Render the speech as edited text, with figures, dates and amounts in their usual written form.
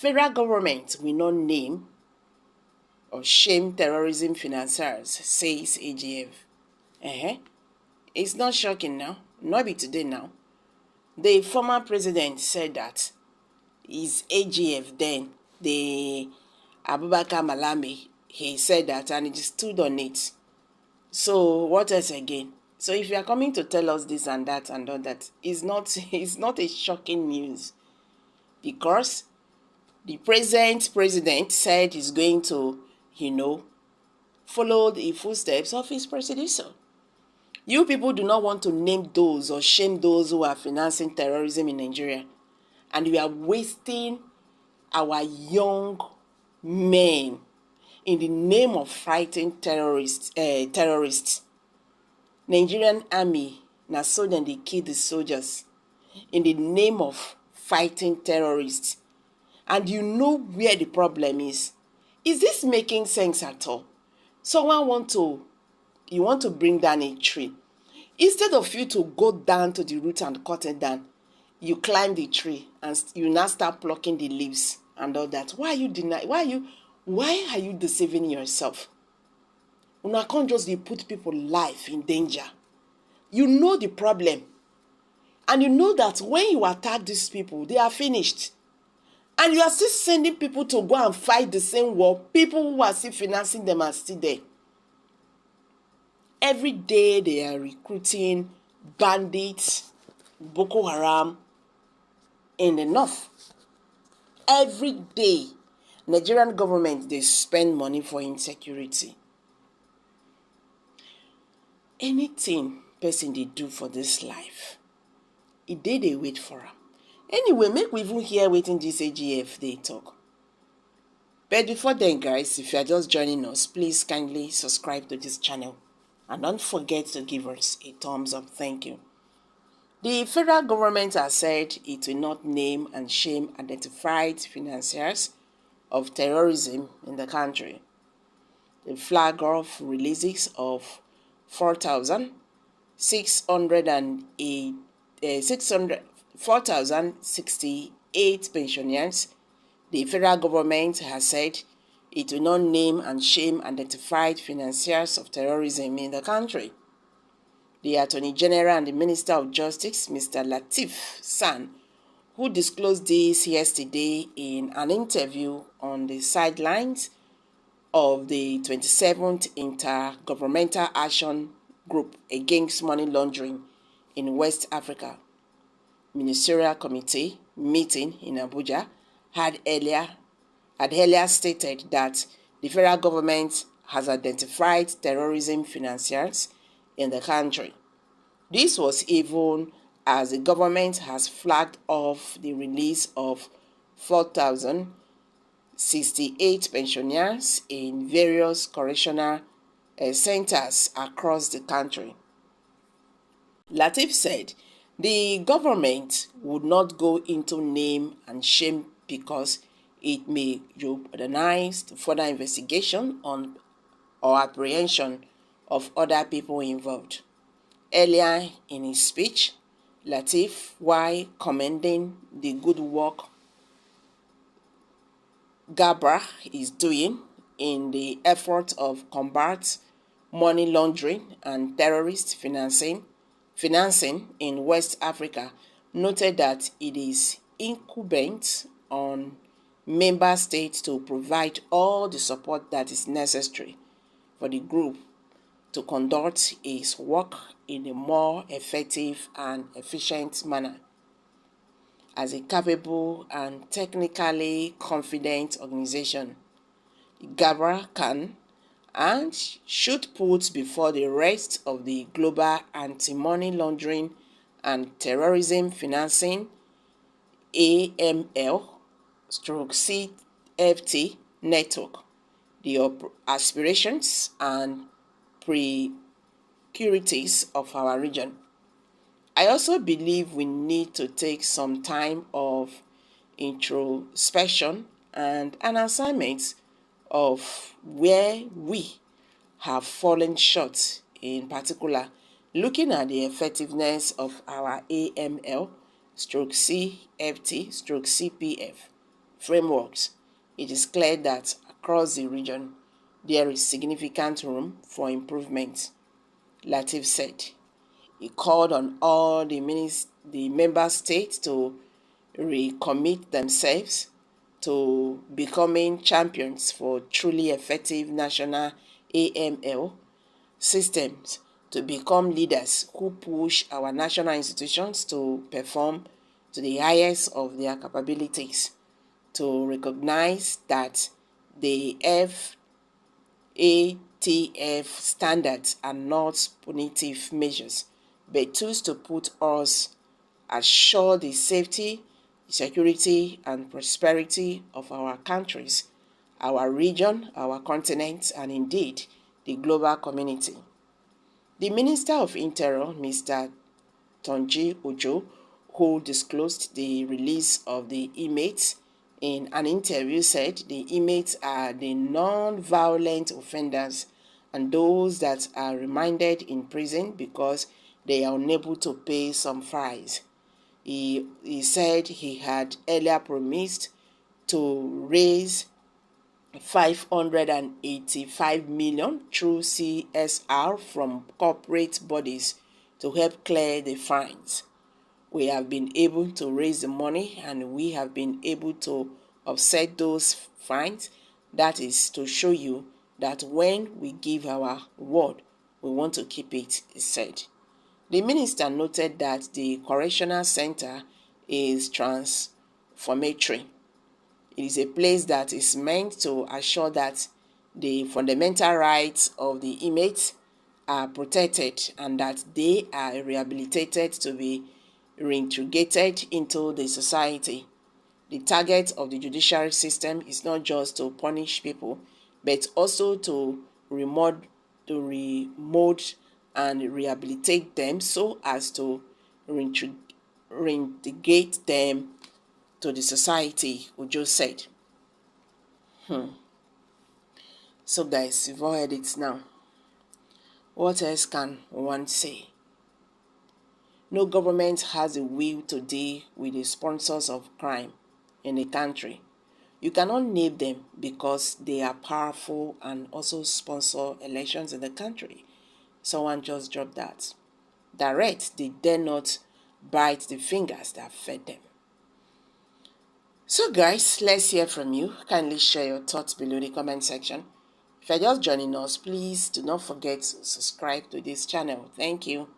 Federal government will not name or shame terrorism financiers, says AGF. It's not shocking now. Not be today now. The former president said that his AGF then, the Abubakar Malami, he said that and he stood on it. So what else again? So if you are coming to tell us this and that and all that, it's not a shocking news, because the present president said he's going to, follow the footsteps of his predecessor. You people do not want to name those or shame those who are financing terrorism in Nigeria, and we are wasting our young men in the name of fighting terrorists. Nigerian army, na so then they kill the soldiers in the name of fighting terrorists. And you know where the problem is. Is this making sense at all? You want to bring down a tree. Instead of you to go down to the root and cut it down, you climb the tree and you now start plucking the leaves and all that. Why are you deceiving yourself? Una can't just put people's life in danger. You know the problem. And you know that when you attack these people, they are finished. And you are still sending people to go and fight the same war. People who are still financing them are still there. Every day they are recruiting bandits, Boko Haram in the north. Every day, Nigerian government, they spend money for insecurity. Anything person they do for this life, they wait for them. Anyway, make we even hear waiting this AGF they talk. But before then, guys, if you are just joining us, please kindly subscribe to this channel and don't forget to give us a thumbs up. Thank you. The federal government has said it will not name and shame identified financiers of terrorism in the country. The flag off releases of 4,068 pensioners. The federal government has said it will not name and shame identified financiers of terrorism in the country. The Attorney General and the Minister of Justice, Mr. Lateef San, who disclosed this yesterday in an interview on the sidelines of the 27th Intergovernmental Action Group Against Money Laundering in West Africa Ministerial Committee meeting in Abuja, had earlier stated that the federal government has identified terrorism financiers in the country. This was even as the government has flagged off the release of 4,068 pensioners in various correctional centers across the country. Lateef said the government would not go into name and shame because it may jeopardize further investigation on or apprehension of other people involved. Earlier in his speech, Lateef, while commending the good work GABRA is doing in the effort of combat money laundering and terrorist financing in West Africa, noted that it is incumbent on member states to provide all the support that is necessary for the group to conduct its work in a more effective and efficient manner. As a capable and technically confident organization, GABRA can and should put before the rest of the global anti-money laundering and terrorism financing AML/CFT network the aspirations and priorities of our region. I also believe we need to take some time of introspection and an assignment of where we have fallen short, in particular, looking at the effectiveness of our AML/CFT/CPF frameworks, it is clear that across the region, there is significant room for improvement, Latif said. He called on all the member states to recommit themselves to becoming champions for truly effective national AML systems, to become leaders who push our national institutions to perform to the highest of their capabilities, to recognize that the FATF standards are not punitive measures, but tools to put us assure the safety, security, and prosperity of our countries, our region, our continent, and indeed the global community. The Minister of Interior, Mr. Tonji Ojo, who disclosed the release of the inmates in an interview, said the inmates are the non-violent offenders and those that are remanded in prison because they are unable to pay some fines. He said he had earlier promised to raise 585 million through CSR from corporate bodies to help clear the fines. We have been able to raise the money and we have been able to offset those fines. That is to show you that when we give our word, we want to keep it, he said. The minister noted that the correctional center is transformatory. It is a place that is meant to assure that the fundamental rights of the inmates are protected and that they are rehabilitated to be reintegrated into the society. The target of the judiciary system is not just to punish people, but also to remold and rehabilitate them so as to reintegrate them to the society, Ujo said. So guys, you've all heard it now. What else can one say? No government has a will to deal with the sponsors of crime in the country. You cannot name them because they are powerful and also sponsor elections in the country. Someone just dropped that. Direct, they dare not bite the fingers that fed them. So guys, let's hear from you. Kindly share your thoughts below the comment section. If you're just joining us, please do not forget to subscribe to this channel. Thank you.